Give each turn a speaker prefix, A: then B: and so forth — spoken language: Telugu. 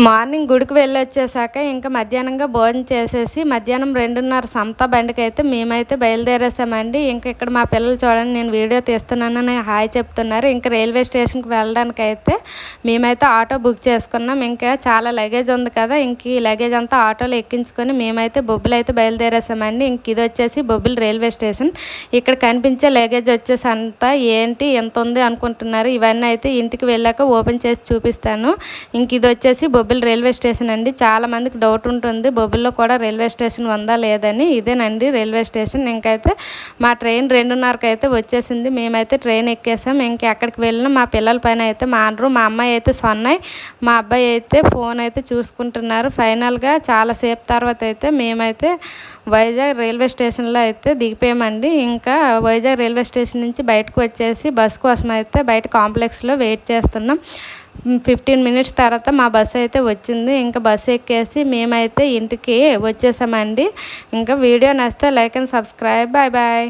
A: మార్నింగ్ గుడికి వెళ్ళొచ్చేసాక ఇంకా మధ్యాహ్నంగా భోజనం చేసేసి మధ్యాహ్నం 2:30 సమతా బండికైతే మేమైతే బయలుదేరేసామండి. ఇంక ఇక్కడ మా పిల్లలు చూడండి నేను వీడియో తీస్తున్నానని హాయ్ చెప్తున్నారు. ఇంకా రైల్వే స్టేషన్కి వెళ్ళడానికైతే మేమైతే ఆటో బుక్ చేసుకున్నాం. ఇంకా చాలా లగేజ్ ఉంది కదా, ఇంక ఈ లగేజ్ అంతా ఆటోలో ఎక్కించుకొని మేమైతే బొబ్బిలి అయితే బయలుదేరేసామండి. ఇంక ఇది వచ్చేసి బొబ్బిలి రైల్వే స్టేషన్. ఇక్కడ కనిపించే లగేజ్ వచ్చేసి అంతా ఏంటి ఎంత ఉంది అనుకుంటున్నారు. ఇవన్నీ అయితే ఇంటికి వెళ్ళాక ఓపెన్ చేసి చూపిస్తాను. ఇంక ఇది వచ్చేసి బొబ్బిలి రైల్వే స్టేషన్ అండి. చాలామందికి డౌట్ ఉంటుంది బొబ్బిలిలో కూడా రైల్వే స్టేషన్ ఉందా లేదని. ఇదేనండి రైల్వే స్టేషన్. ఇంకైతే మా ట్రైన్ 2:30కి అయితే వచ్చేసింది. మేమైతే ట్రైన్ ఎక్కేసాం. ఇంక ఎక్కడికి వెళ్ళినా మా పిల్లల పైన అయితే మానరు. మా అమ్మాయి అయితే సొన్నాయి, మా అబ్బాయి అయితే ఫోన్ అయితే చూసుకుంటున్నారు. ఫైనల్గా చాలాసేపు తర్వాత అయితే మేమైతే వైజాగ్ రైల్వే స్టేషన్లో అయితే దిగిపోయామండి. ఇంకా వైజాగ్ రైల్వే స్టేషన్ నుంచి బయటకు వచ్చేసి బస్ కోసం అయితే బయట కాంప్లెక్స్లో వెయిట్ చేస్తున్నాం. 15 మినిట్స్ తర్వాత మా బస్సు అయితే వచ్చింది. ఇంకా బస్సు ఎక్కేసి మేమైతే ఇంటికి వచ్చేసామండి. ఇంకా వీడియో నచ్చితే like and subscribe. Bye bye.